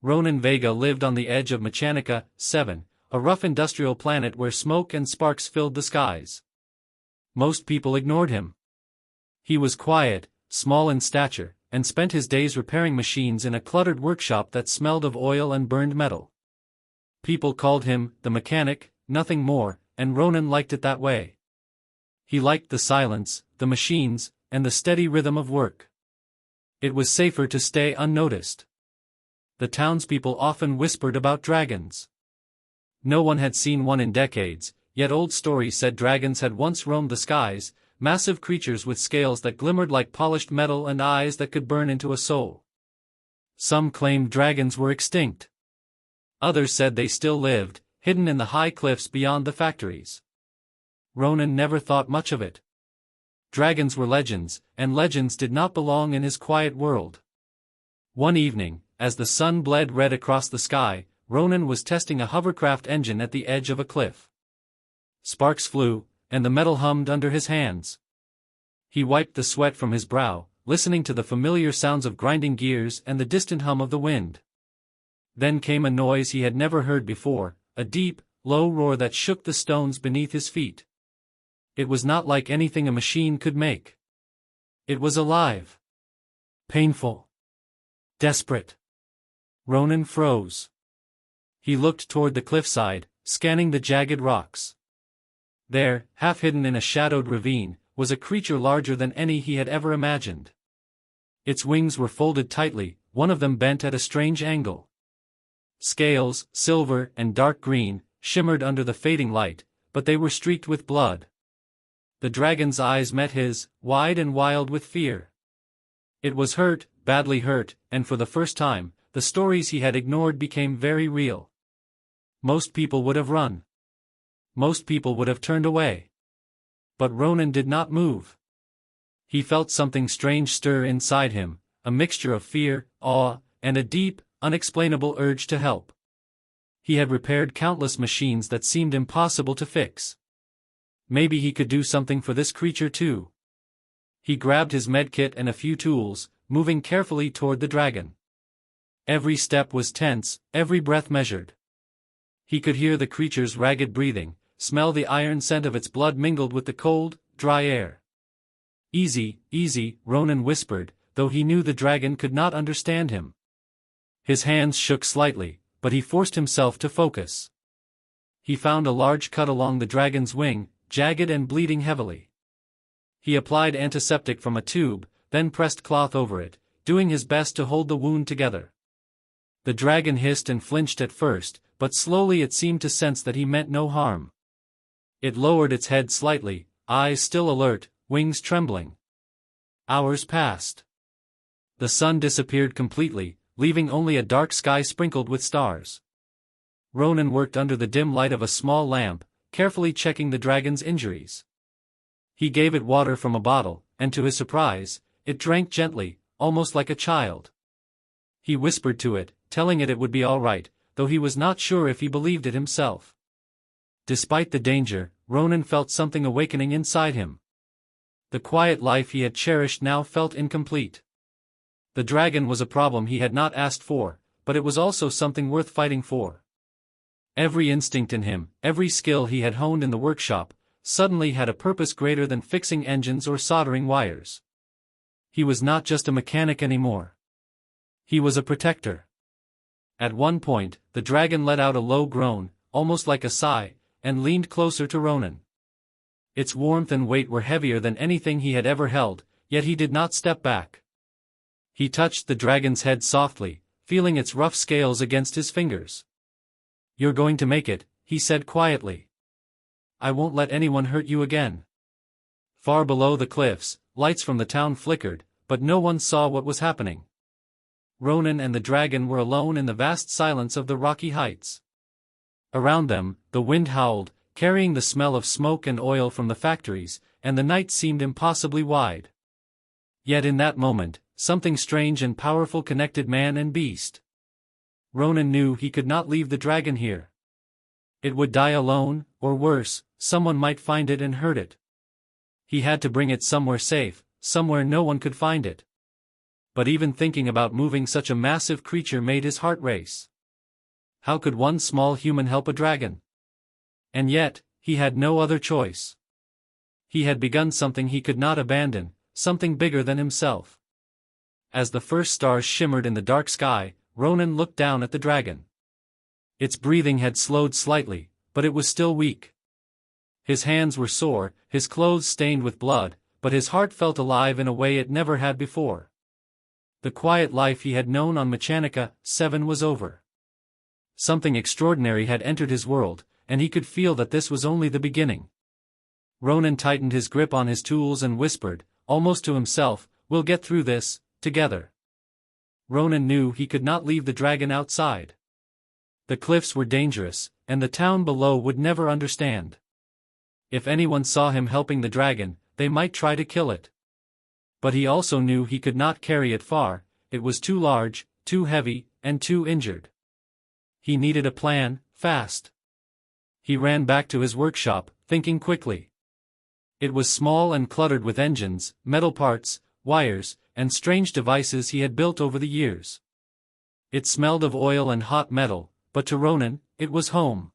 Ronan Vega lived on the edge of Mechanica 7, a rough industrial planet where smoke and sparks filled the skies. Most people ignored him. He was quiet, small in stature, and spent his days repairing machines in a cluttered workshop that smelled of oil and burned metal. People called him the mechanic, nothing more, and Ronan liked it that way. He liked the silence, the machines, and the steady rhythm of work. It was safer to stay unnoticed. The townspeople often whispered about dragons. No one had seen one in decades, yet old stories said dragons had once roamed the skies, massive creatures with scales that glimmered like polished metal and eyes that could burn into a soul. Some claimed dragons were extinct. Others said they still lived, hidden in the high cliffs beyond the factories. Ronan never thought much of it. Dragons were legends, and legends did not belong in his quiet world. One evening, as the sun bled red across the sky, Ronan was testing a hovercraft engine at the edge of a cliff. Sparks flew, and the metal hummed under his hands. He wiped the sweat from his brow, listening to the familiar sounds of grinding gears and the distant hum of the wind. Then came a noise he had never heard before, a deep, low roar that shook the stones beneath his feet. It was not like anything a machine could make. It was alive. Painful. Desperate. Ronan froze. He looked toward the cliffside, scanning the jagged rocks. There, half hidden in a shadowed ravine, was a creature larger than any he had ever imagined. Its wings were folded tightly, one of them bent at a strange angle. Scales, silver and dark green, shimmered under the fading light, but they were streaked with blood. The dragon's eyes met his, wide and wild with fear. It was hurt, badly hurt, and for the first time, the stories he had ignored became very real. Most people would have run. Most people would have turned away. But Ronan did not move. He felt something strange stir inside him, a mixture of fear, awe, and a deep, unexplainable urge to help. He had repaired countless machines that seemed impossible to fix. Maybe he could do something for this creature too. He grabbed his medkit and a few tools, moving carefully toward the dragon. Every step was tense, every breath measured. He could hear the creature's ragged breathing, smell the iron scent of its blood mingled with the cold, dry air. "Easy, easy," Ronan whispered, though he knew the dragon could not understand him. His hands shook slightly, but he forced himself to focus. He found a large cut along the dragon's wing, jagged and bleeding heavily. He applied antiseptic from a tube, then pressed cloth over it, doing his best to hold the wound together. The dragon hissed and flinched at first, but slowly it seemed to sense that he meant no harm. It lowered its head slightly, eyes still alert, wings trembling. Hours passed. The sun disappeared completely, leaving only a dark sky sprinkled with stars. Ronan worked under the dim light of a small lamp, carefully checking the dragon's injuries. He gave it water from a bottle, and to his surprise, it drank gently, almost like a child. He whispered to it, telling it would be all right, though he was not sure if he believed it himself. Despite the danger, Ronan felt something awakening inside him. The quiet life he had cherished now felt incomplete. The dragon was a problem he had not asked for, but it was also something worth fighting for. Every instinct in him, every skill he had honed in the workshop, suddenly had a purpose greater than fixing engines or soldering wires. He was not just a mechanic anymore. He was a protector. At one point, the dragon let out a low groan, almost like a sigh, and leaned closer to Ronan. Its warmth and weight were heavier than anything he had ever held, yet he did not step back. He touched the dragon's head softly, feeling its rough scales against his fingers. "You're going to make it," he said quietly. "I won't let anyone hurt you again." Far below the cliffs, lights from the town flickered, but no one saw what was happening. Ronan and the dragon were alone in the vast silence of the rocky heights. Around them, the wind howled, carrying the smell of smoke and oil from the factories, and the night seemed impossibly wide. Yet in that moment, something strange and powerful connected man and beast. Ronan knew he could not leave the dragon here. It would die alone, or worse, someone might find it and hurt it. He had to bring it somewhere safe, somewhere no one could find it. But even thinking about moving such a massive creature made his heart race. How could one small human help a dragon? And yet, he had no other choice. He had begun something he could not abandon, something bigger than himself. As the first stars shimmered in the dark sky, Ronan looked down at the dragon. Its breathing had slowed slightly, but it was still weak. His hands were sore, his clothes stained with blood, but his heart felt alive in a way it never had before. The quiet life he had known on Mechanica 7 was over. Something extraordinary had entered his world, and he could feel that this was only the beginning. Ronan tightened his grip on his tools and whispered, almost to himself, "We'll get through this, together." Ronan knew he could not leave the dragon outside. The cliffs were dangerous, and the town below would never understand. If anyone saw him helping the dragon, they might try to kill it. But he also knew he could not carry it far, it was too large, too heavy, and too injured. He needed a plan, fast. He ran back to his workshop, thinking quickly. It was small and cluttered with engines, metal parts, wires, and strange devices he had built over the years. It smelled of oil and hot metal, but to Ronan, it was home.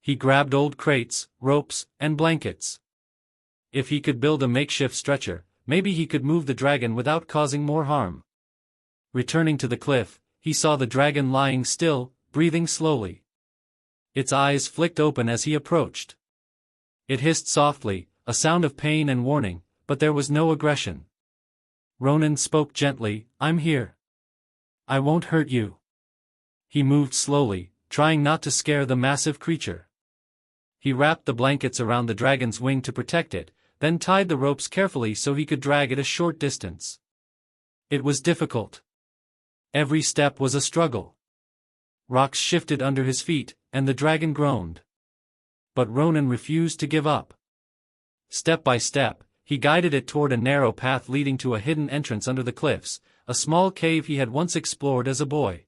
He grabbed old crates, ropes, and blankets. If he could build a makeshift stretcher, maybe he could move the dragon without causing more harm. Returning to the cliff, he saw the dragon lying still, breathing slowly. Its eyes flicked open as he approached. It hissed softly, a sound of pain and warning, but there was no aggression. Ronan spoke gently, "I'm here. I won't hurt you." He moved slowly, trying not to scare the massive creature. He wrapped the blankets around the dragon's wing to protect it, then tied the ropes carefully so he could drag it a short distance. It was difficult. Every step was a struggle. Rocks shifted under his feet, and the dragon groaned. But Ronan refused to give up. Step by step, he guided it toward a narrow path leading to a hidden entrance under the cliffs, a small cave he had once explored as a boy.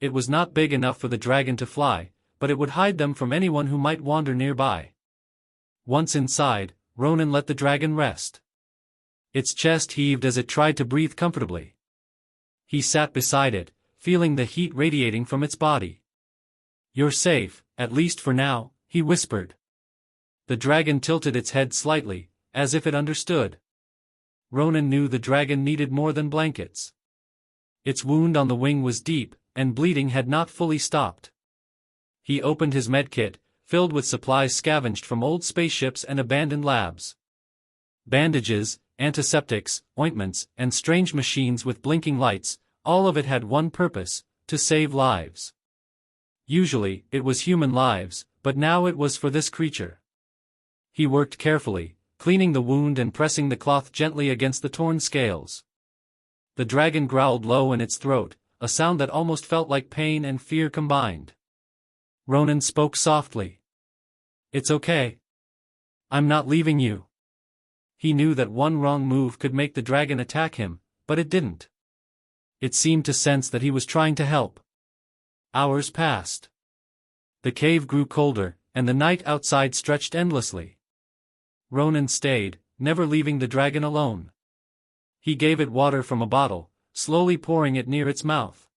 It was not big enough for the dragon to fly, but it would hide them from anyone who might wander nearby. Once inside, Ronan let the dragon rest. Its chest heaved as it tried to breathe comfortably. He sat beside it, feeling the heat radiating from its body. "You're safe, at least for now," he whispered. The dragon tilted its head slightly, as if it understood. Ronan knew the dragon needed more than blankets. Its wound on the wing was deep, and bleeding had not fully stopped. He opened his medkit, filled with supplies scavenged from old spaceships and abandoned labs. Bandages, antiseptics, ointments, and strange machines with blinking lights, all of it had one purpose: to save lives. Usually, it was human lives, but now it was for this creature. He worked carefully, cleaning the wound and pressing the cloth gently against the torn scales. The dragon growled low in its throat, a sound that almost felt like pain and fear combined. Ronan spoke softly. "It's okay. I'm not leaving you." He knew that one wrong move could make the dragon attack him, but it didn't. It seemed to sense that he was trying to help. Hours passed. The cave grew colder, and the night outside stretched endlessly. Ronan stayed, never leaving the dragon alone. He gave it water from a bottle, slowly pouring it near its mouth.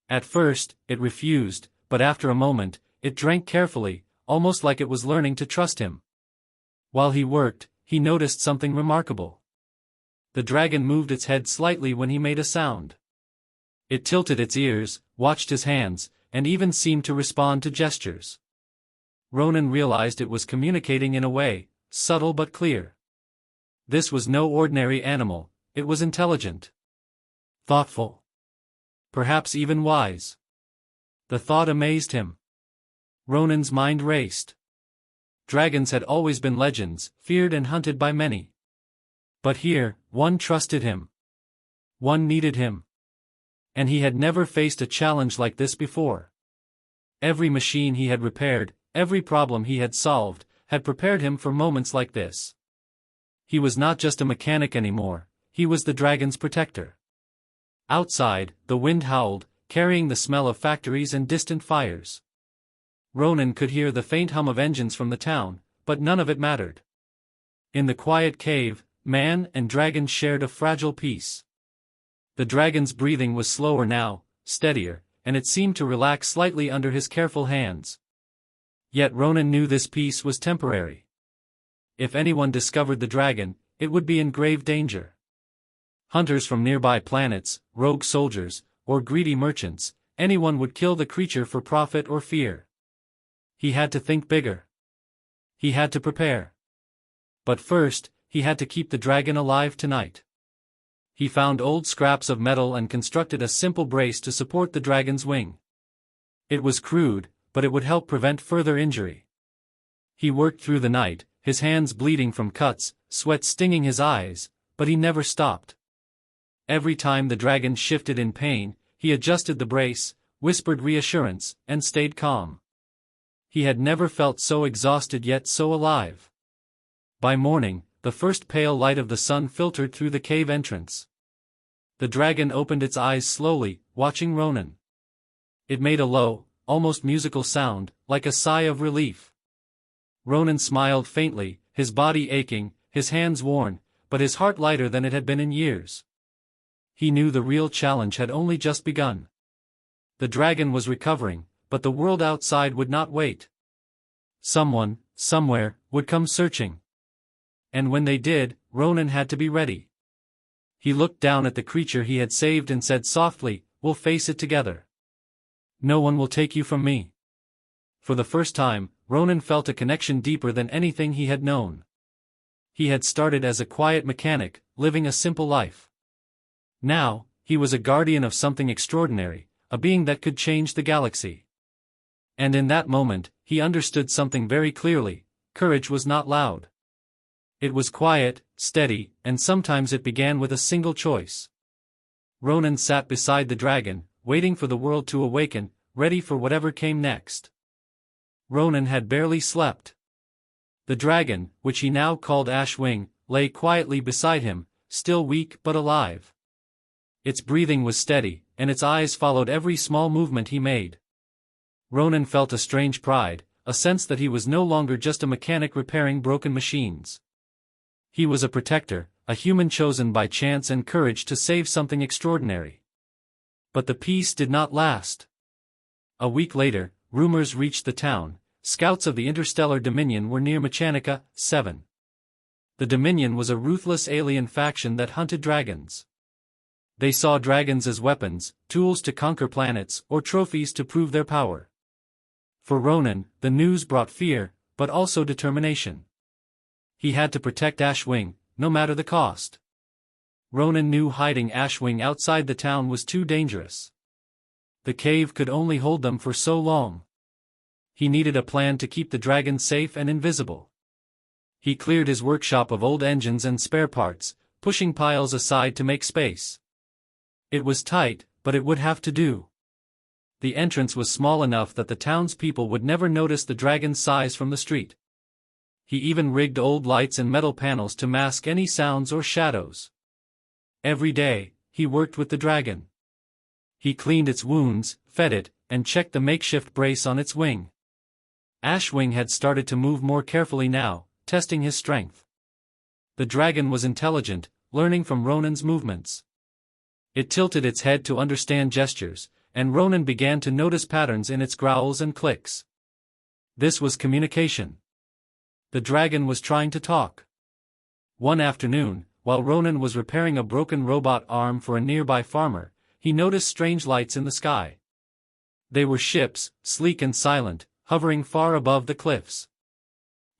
At first, it refused, but after a moment, it drank carefully, almost like it was learning to trust him. While he worked, he noticed something remarkable. The dragon moved its head slightly when he made a sound. It tilted its ears, watched his hands, and even seemed to respond to gestures. Ronan realized it was communicating in a way, subtle but clear. This was no ordinary animal, it was intelligent. Thoughtful. Perhaps even wise. The thought amazed him. Ronan's mind raced. Dragons had always been legends, feared and hunted by many. But here, one trusted him. One needed him. And he had never faced a challenge like this before. Every machine he had repaired, every problem he had solved, had prepared him for moments like this. He was not just a mechanic anymore, he was the dragon's protector. Outside, the wind howled, carrying the smell of factories and distant fires. Ronan could hear the faint hum of engines from the town, but none of it mattered. In the quiet cave, man and dragon shared a fragile peace. The dragon's breathing was slower now, steadier, and it seemed to relax slightly under his careful hands. Yet Ronan knew this peace was temporary. If anyone discovered the dragon, it would be in grave danger. Hunters from nearby planets, rogue soldiers, or greedy merchants, anyone would kill the creature for profit or fear. He had to think bigger. He had to prepare. But first, he had to keep the dragon alive tonight. He found old scraps of metal and constructed a simple brace to support the dragon's wing. It was crude, but it would help prevent further injury. He worked through the night, his hands bleeding from cuts, sweat stinging his eyes, but he never stopped. Every time the dragon shifted in pain, he adjusted the brace, whispered reassurance, and stayed calm. He had never felt so exhausted yet so alive. By morning, the first pale light of the sun filtered through the cave entrance. The dragon opened its eyes slowly, watching Ronan. It made a low, almost musical sound, like a sigh of relief. Ronan smiled faintly, his body aching, his hands worn, but his heart lighter than it had been in years. He knew the real challenge had only just begun. The dragon was recovering, but the world outside would not wait. Someone, somewhere, would come searching. And when they did, Ronan had to be ready. He looked down at the creature he had saved and said softly, "We'll face it together. No one will take you from me." For the first time, Ronan felt a connection deeper than anything he had known. He had started as a quiet mechanic, living a simple life. Now, he was a guardian of something extraordinary, a being that could change the galaxy. And in that moment, he understood something very clearly: courage was not loud. It was quiet, steady, and sometimes it began with a single choice. Ronan sat beside the dragon, waiting for the world to awaken, ready for whatever came next. Ronan had barely slept. The dragon, which he now called Ashwing, lay quietly beside him, still weak but alive. Its breathing was steady, and its eyes followed every small movement he made. Ronan felt a strange pride, a sense that he was no longer just a mechanic repairing broken machines. He was a protector, a human chosen by chance and courage to save something extraordinary. But the peace did not last. A week later, rumors reached the town. Scouts of the Interstellar Dominion were near Machanica, 7. The Dominion was a ruthless alien faction that hunted dragons. They saw dragons as weapons, tools to conquer planets, or trophies to prove their power. For Ronan, the news brought fear, but also determination. He had to protect Ashwing, no matter the cost. Ronan knew hiding Ashwing outside the town was too dangerous. The cave could only hold them for so long. He needed a plan to keep the dragon safe and invisible. He cleared his workshop of old engines and spare parts, pushing piles aside to make space. It was tight, but it would have to do. The entrance was small enough that the townspeople would never notice the dragon's size from the street. He even rigged old lights and metal panels to mask any sounds or shadows. Every day, he worked with the dragon. He cleaned its wounds, fed it, and checked the makeshift brace on its wing. Ashwing had started to move more carefully now, testing his strength. The dragon was intelligent, learning from Ronan's movements. It tilted its head to understand gestures, and Ronan began to notice patterns in its growls and clicks. This was communication. The dragon was trying to talk. One afternoon, while Ronan was repairing a broken robot arm for a nearby farmer, he noticed strange lights in the sky. They were ships, sleek and silent, hovering far above the cliffs.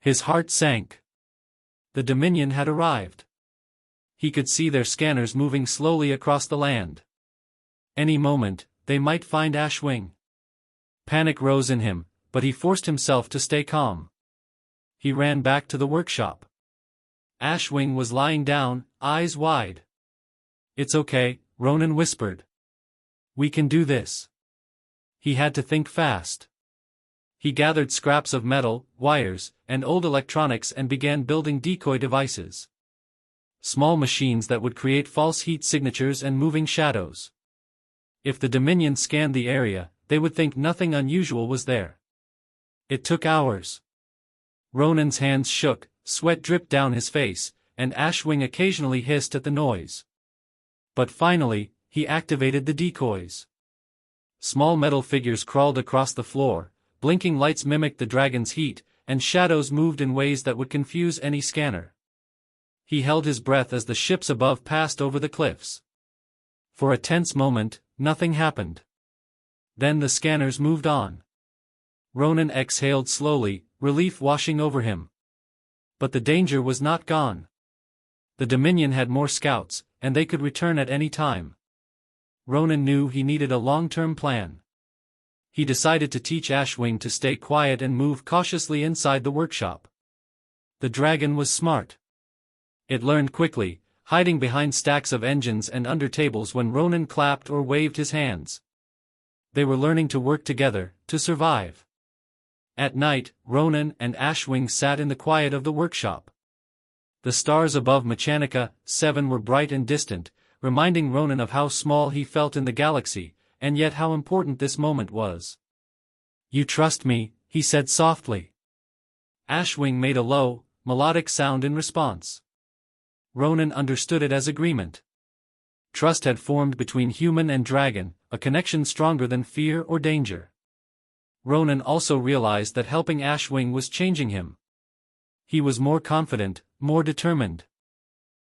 His heart sank. The Dominion had arrived. He could see their scanners moving slowly across the land. Any moment, they might find Ashwing. Panic rose in him, but he forced himself to stay calm. He ran back to the workshop. Ashwing was lying down, eyes wide. "It's okay," Ronan whispered. "We can do this." He had to think fast. He gathered scraps of metal, wires, and old electronics and began building decoy devices. Small machines that would create false heat signatures and moving shadows. If the Dominion scanned the area, they would think nothing unusual was there. It took hours. Ronan's hands shook, sweat dripped down his face, and Ashwing occasionally hissed at the noise. But finally, he activated the decoys. Small metal figures crawled across the floor, blinking lights mimicked the dragon's heat, and shadows moved in ways that would confuse any scanner. He held his breath as the ships above passed over the cliffs. For a tense moment, nothing happened. Then the scanners moved on. Ronan exhaled slowly, relief washing over him. But the danger was not gone. The Dominion had more scouts, and they could return at any time. Ronan knew he needed a long-term plan. He decided to teach Ashwing to stay quiet and move cautiously inside the workshop. The dragon was smart. It learned quickly, hiding behind stacks of engines and under tables when Ronan clapped or waved his hands. They were learning to work together, to survive. At night, Ronan and Ashwing sat in the quiet of the workshop. The stars above Machanica 7 were bright and distant, reminding Ronan of how small he felt in the galaxy, and yet how important this moment was. "You trust me," he said softly. Ashwing made a low, melodic sound in response. Ronan understood it as agreement. Trust had formed between human and dragon, a connection stronger than fear or danger. Ronan also realized that helping Ashwing was changing him. He was more confident, more determined.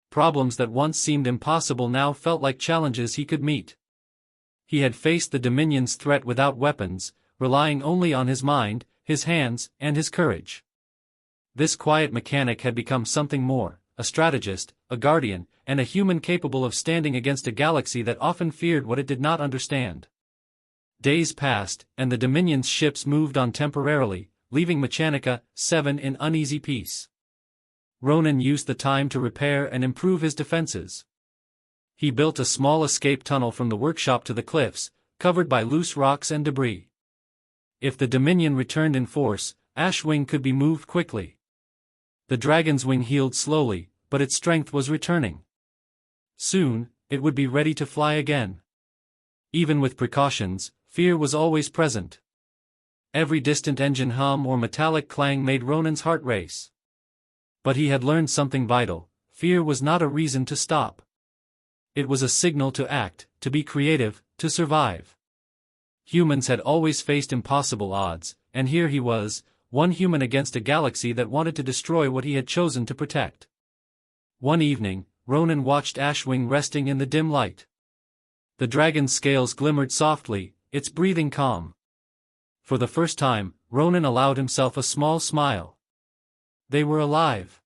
Problems that once seemed impossible now felt like challenges he could meet. He had faced the Dominion's threat without weapons, relying only on his mind, his hands, and his courage. This quiet mechanic had become something more, a strategist, a guardian, and a human capable of standing against a galaxy that often feared what it did not understand. Days passed, and the Dominion's ships moved on temporarily, leaving Machanica 7 in uneasy peace. Ronan used the time to repair and improve his defenses. He built a small escape tunnel from the workshop to the cliffs, covered by loose rocks and debris. If the Dominion returned in force, Ashwing could be moved quickly. The dragon's wing healed slowly, but its strength was returning. Soon, it would be ready to fly again. Even with precautions, fear was always present. Every distant engine hum or metallic clang made Ronan's heart race. But he had learned something vital: fear was not a reason to stop. It was a signal to act, to be creative, to survive. Humans had always faced impossible odds, and here he was, one human against a galaxy that wanted to destroy what he had chosen to protect. One evening, Ronan watched Ashwing resting in the dim light. The dragon's scales glimmered softly, its breathing calm. For the first time, Ronan allowed himself a small smile. They were alive.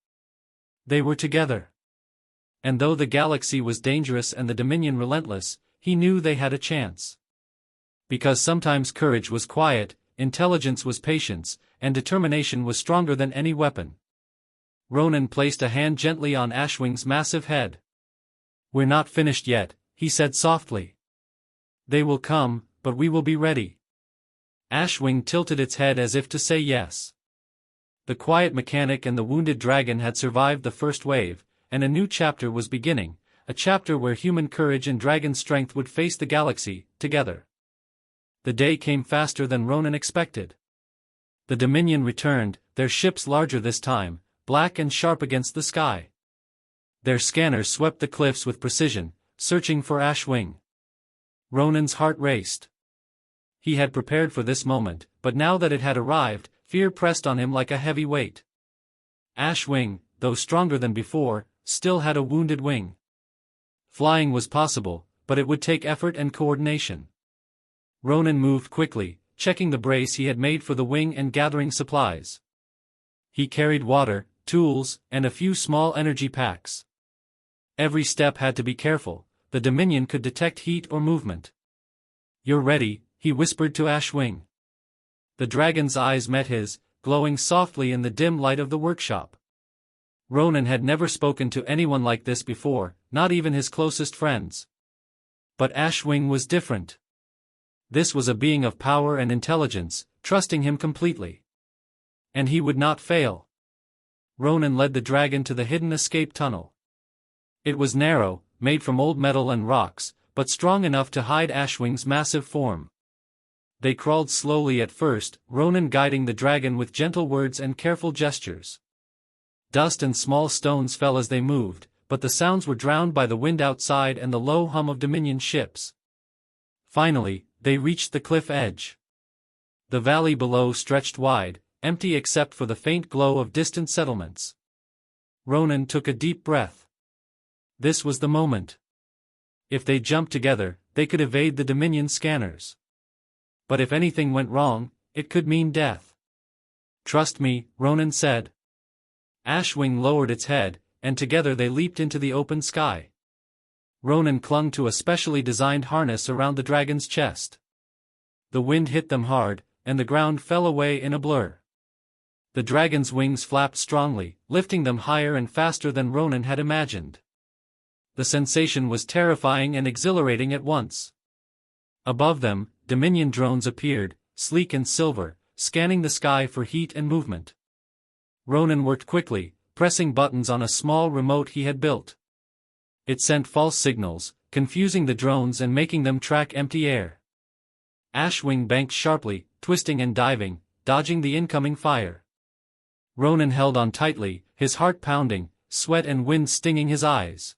They were together. And though the galaxy was dangerous and the Dominion relentless, he knew they had a chance. Because sometimes courage was quiet, intelligence was patience, and determination was stronger than any weapon. Ronan placed a hand gently on Ashwing's massive head. "We're not finished yet," he said softly. "They will come, but we will be ready." Ashwing tilted its head as if to say yes. The quiet mechanic and the wounded dragon had survived the first wave, and a new chapter was beginning, a chapter where human courage and dragon strength would face the galaxy, together. The day came faster than Ronan expected. The Dominion returned, their ships larger this time, black and sharp against the sky. Their scanners swept the cliffs with precision, searching for Ashwing. Ronan's heart raced. He had prepared for this moment, but now that it had arrived, fear pressed on him like a heavy weight. Ashwing, though stronger than before, still had a wounded wing. Flying was possible, but it would take effort and coordination. Ronan moved quickly, checking the brace he had made for the wing and gathering supplies. He carried water, tools, and a few small energy packs. Every step had to be careful. The Dominion could detect heat or movement. "You're ready," he whispered to Ashwing. The dragon's eyes met his, glowing softly in the dim light of the workshop. Ronan had never spoken to anyone like this before, not even his closest friends. But Ashwing was different. This was a being of power and intelligence, trusting him completely. And he would not fail. Ronan led the dragon to the hidden escape tunnel. It was narrow, made from old metal and rocks, but strong enough to hide Ashwing's massive form. They crawled slowly at first, Ronan guiding the dragon with gentle words and careful gestures. Dust and small stones fell as they moved, but the sounds were drowned by the wind outside and the low hum of Dominion ships. Finally, they reached the cliff edge. The valley below stretched wide, empty except for the faint glow of distant settlements. Ronan took a deep breath. This was the moment. If they jumped together, they could evade the Dominion scanners. But if anything went wrong, it could mean death. "Trust me," Ronan said. Ashwing lowered its head, and together they leaped into the open sky. Ronan clung to a specially designed harness around the dragon's chest. The wind hit them hard, and the ground fell away in a blur. The dragon's wings flapped strongly, lifting them higher and faster than Ronan had imagined. The sensation was terrifying and exhilarating at once. Above them, Dominion drones appeared, sleek and silver, scanning the sky for heat and movement. Ronan worked quickly, pressing buttons on a small remote he had built. It sent false signals, confusing the drones and making them track empty air. Ashwing banked sharply, twisting and diving, dodging the incoming fire. Ronan held on tightly, his heart pounding, sweat and wind stinging his eyes.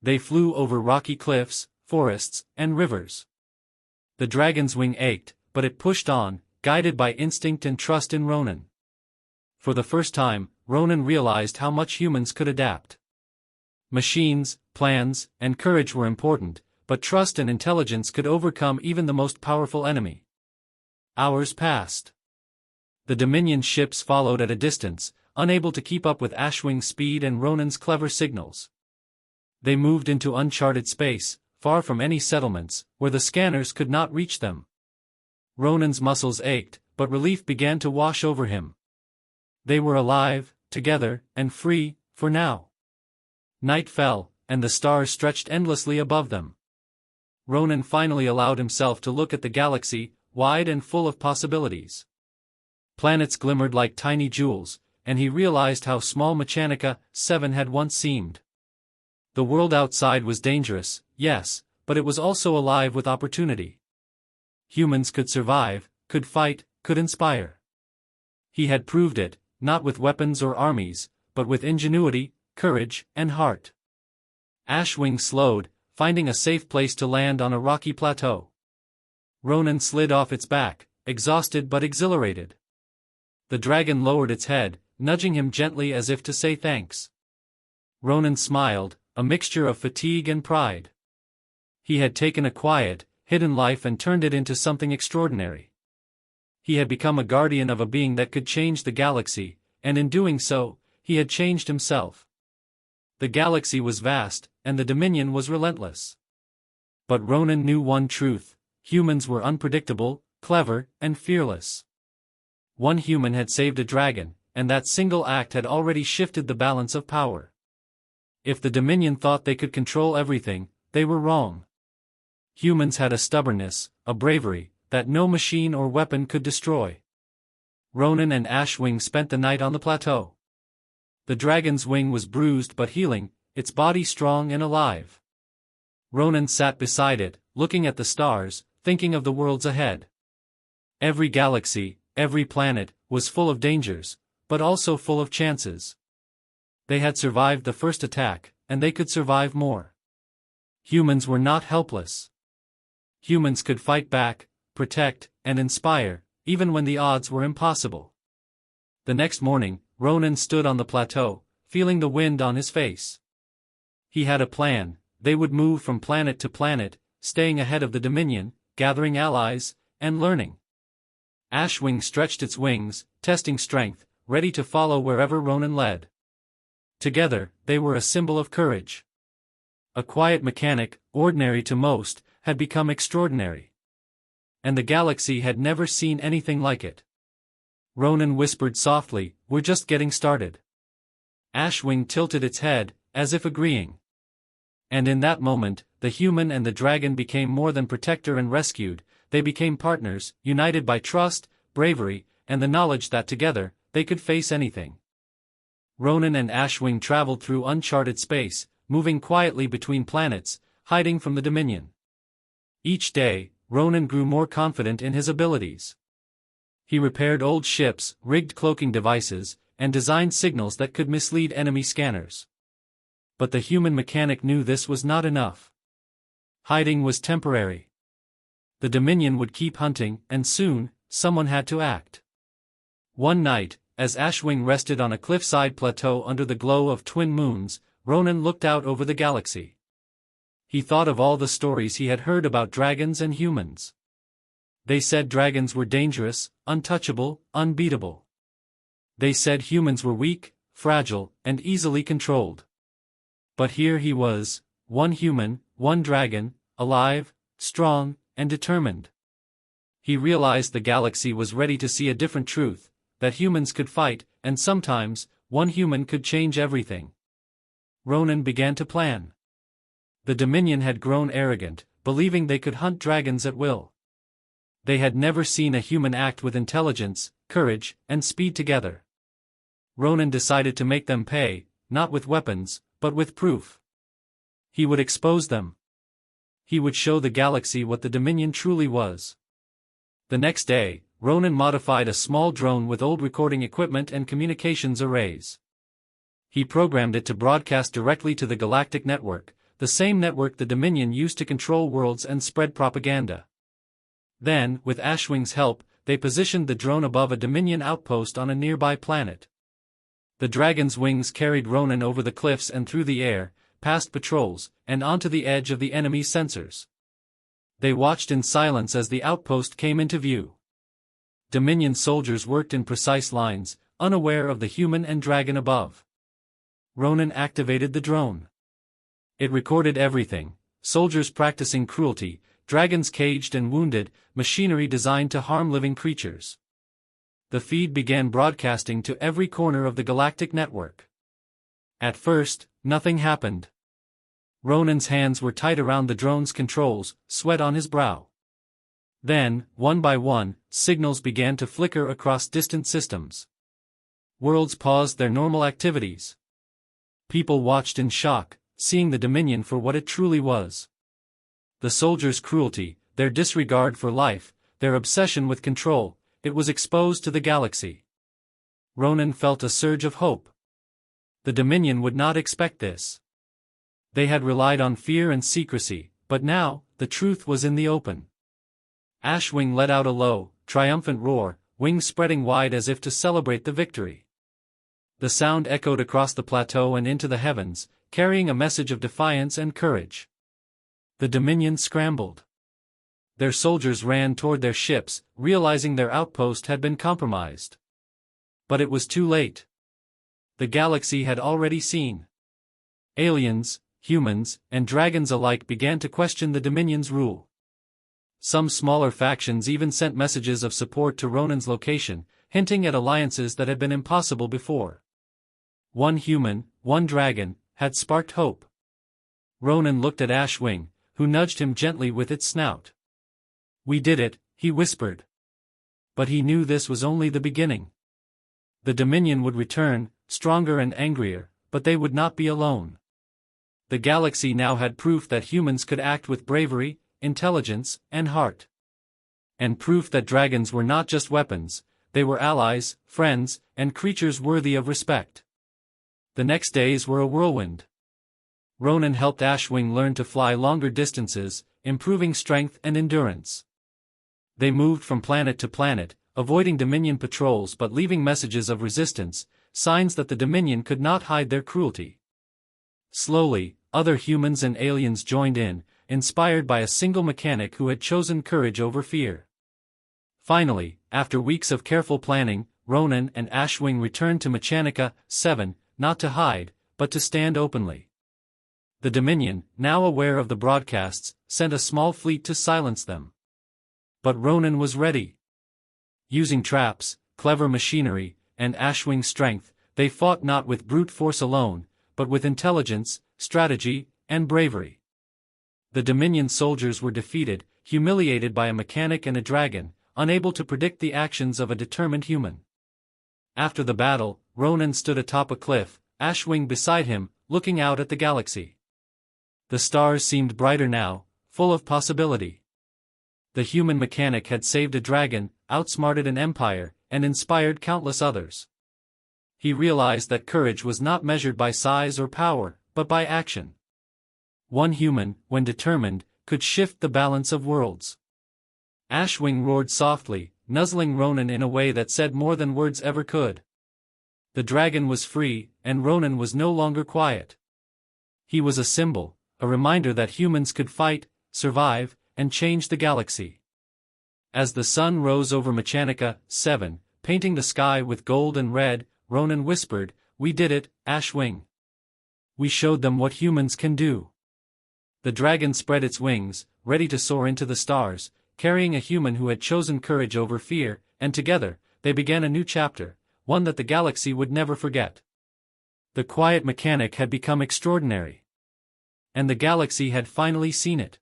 They flew over rocky cliffs, forests, and rivers. The dragon's wing ached, but it pushed on, guided by instinct and trust in Ronan. For the first time, Ronan realized how much humans could adapt. Machines, plans, and courage were important, but trust and intelligence could overcome even the most powerful enemy. Hours passed. The Dominion ships followed at a distance, unable to keep up with Ashwing's speed and Ronan's clever signals. They moved into uncharted space, far from any settlements, where the scanners could not reach them. Ronan's muscles ached, but relief began to wash over him. They were alive, together, and free, for now. Night fell, and the stars stretched endlessly above them. Ronan finally allowed himself to look at the galaxy, wide and full of possibilities. Planets glimmered like tiny jewels, and he realized how small Machanica 7 had once seemed. The world outside was dangerous, yes, but it was also alive with opportunity. Humans could survive, could fight, could inspire. He had proved it, not with weapons or armies, but with ingenuity, courage, and heart. Ashwing slowed, finding a safe place to land on a rocky plateau. Ronan slid off its back, exhausted but exhilarated. The dragon lowered its head, nudging him gently as if to say thanks. Ronan smiled, a mixture of fatigue and pride. He had taken a quiet, hidden life and turned it into something extraordinary. He had become a guardian of a being that could change the galaxy, and in doing so, he had changed himself. The galaxy was vast, and the Dominion was relentless. But Ronan knew one truth: humans were unpredictable, clever, and fearless. One human had saved a dragon, and that single act had already shifted the balance of power. If the Dominion thought they could control everything, they were wrong. Humans had a stubbornness, a bravery, that no machine or weapon could destroy. Ronan and Ashwing spent the night on the plateau. The dragon's wing was bruised but healing, its body strong and alive. Ronan sat beside it, looking at the stars, thinking of the worlds ahead. Every galaxy, every planet, was full of dangers, but also full of chances. They had survived the first attack, and they could survive more. Humans were not helpless. Humans could fight back, protect, and inspire, even when the odds were impossible. The next morning, Ronan stood on the plateau, feeling the wind on his face. He had a plan: they would move from planet to planet, staying ahead of the Dominion, gathering allies, and learning. Ashwing stretched its wings, testing strength, ready to follow wherever Ronan led. Together, they were a symbol of courage. A quiet mechanic, ordinary to most, had become extraordinary. And the galaxy had never seen anything like it. Ronan whispered softly, "We're just getting started." Ashwing tilted its head, as if agreeing. And in that moment, the human and the dragon became more than protector and rescued, they became partners, united by trust, bravery, and the knowledge that together, they could face anything. Ronan and Ashwing traveled through uncharted space, moving quietly between planets, hiding from the Dominion. Each day, Ronan grew more confident in his abilities. He repaired old ships, rigged cloaking devices, and designed signals that could mislead enemy scanners. But the human mechanic knew this was not enough. Hiding was temporary. The Dominion would keep hunting, and soon, someone had to act. One night, as Ashwing rested on a cliffside plateau under the glow of twin moons, Ronan looked out over the galaxy. He thought of all the stories he had heard about dragons and humans. They said dragons were dangerous, untouchable, unbeatable. They said humans were weak, fragile, and easily controlled. But here he was, one human, one dragon, alive, strong, and determined. He realized the galaxy was ready to see a different truth, that humans could fight, and sometimes, one human could change everything. Ronan began to plan. The Dominion had grown arrogant, believing they could hunt dragons at will. They had never seen a human act with intelligence, courage, and speed together. Ronan decided to make them pay, not with weapons, but with proof. He would expose them. He would show the galaxy what the Dominion truly was. The next day, Ronan modified a small drone with old recording equipment and communications arrays. He programmed it to broadcast directly to the Galactic network, the same network the Dominion used to control worlds and spread propaganda. Then, with Ashwing's help, they positioned the drone above a Dominion outpost on a nearby planet. The dragon's wings carried Ronan over the cliffs and through the air, past patrols, and onto the edge of the enemy's sensors. They watched in silence as the outpost came into view. Dominion soldiers worked in precise lines, unaware of the human and dragon above. Ronan activated the drone. It recorded everything: soldiers practicing cruelty, dragons caged and wounded, machinery designed to harm living creatures. The feed began broadcasting to every corner of the Galactic network. At first, nothing happened. Ronan's hands were tight around the drone's controls, sweat on his brow. Then, one by one, signals began to flicker across distant systems. Worlds paused their normal activities. People watched in shock, seeing the Dominion for what it truly was. The soldiers' cruelty, their disregard for life, their obsession with control, it was exposed to the galaxy. Ronan felt a surge of hope. The Dominion would not expect this. They had relied on fear and secrecy, but now, the truth was in the open. Ashwing let out a low, triumphant roar, wings spreading wide as if to celebrate the victory. The sound echoed across the plateau and into the heavens, carrying a message of defiance and courage. The Dominion scrambled. Their soldiers ran toward their ships, realizing their outpost had been compromised. But it was too late. The galaxy had already seen. Aliens, humans, and dragons alike began to question the Dominion's rule. Some smaller factions even sent messages of support to Ronan's location, hinting at alliances that had been impossible before. One human, one dragon, had sparked hope. Ronan looked at Ashwing, who nudged him gently with its snout. "We did it," he whispered. But he knew this was only the beginning. The Dominion would return, stronger and angrier, but they would not be alone. The galaxy now had proof that humans could act with bravery, intelligence, and heart. And proof that dragons were not just weapons, they were allies, friends, and creatures worthy of respect. The next days were a whirlwind. Ronan helped Ashwing learn to fly longer distances, improving strength and endurance. They moved from planet to planet, avoiding Dominion patrols but leaving messages of resistance, signs that the Dominion could not hide their cruelty. Slowly, other humans and aliens joined in, inspired by a single mechanic who had chosen courage over fear. Finally, after weeks of careful planning, Ronan and Ashwing returned to Machanica 7, not to hide, but to stand openly. The Dominion, now aware of the broadcasts, sent a small fleet to silence them. But Ronan was ready. Using traps, clever machinery, and Ashwing's strength, they fought not with brute force alone, but with intelligence, strategy, and bravery. The Dominion soldiers were defeated, humiliated by a mechanic and a dragon, unable to predict the actions of a determined human. After the battle, Ronan stood atop a cliff, Ashwing beside him, looking out at the galaxy. The stars seemed brighter now, full of possibility. The human mechanic had saved a dragon, outsmarted an empire, and inspired countless others. He realized that courage was not measured by size or power, but by action. One human, when determined, could shift the balance of worlds. Ashwing roared softly, nuzzling Ronan in a way that said more than words ever could. The dragon was free, and Ronan was no longer quiet. He was a symbol, a reminder that humans could fight, survive, and change the galaxy. As the sun rose over Machanica 7, painting the sky with gold and red, Ronan whispered, "We did it, Ashwing. We showed them what humans can do." The dragon spread its wings, ready to soar into the stars, carrying a human who had chosen courage over fear, and together, they began a new chapter, one that the galaxy would never forget. The quiet mechanic had become extraordinary. And the galaxy had finally seen it.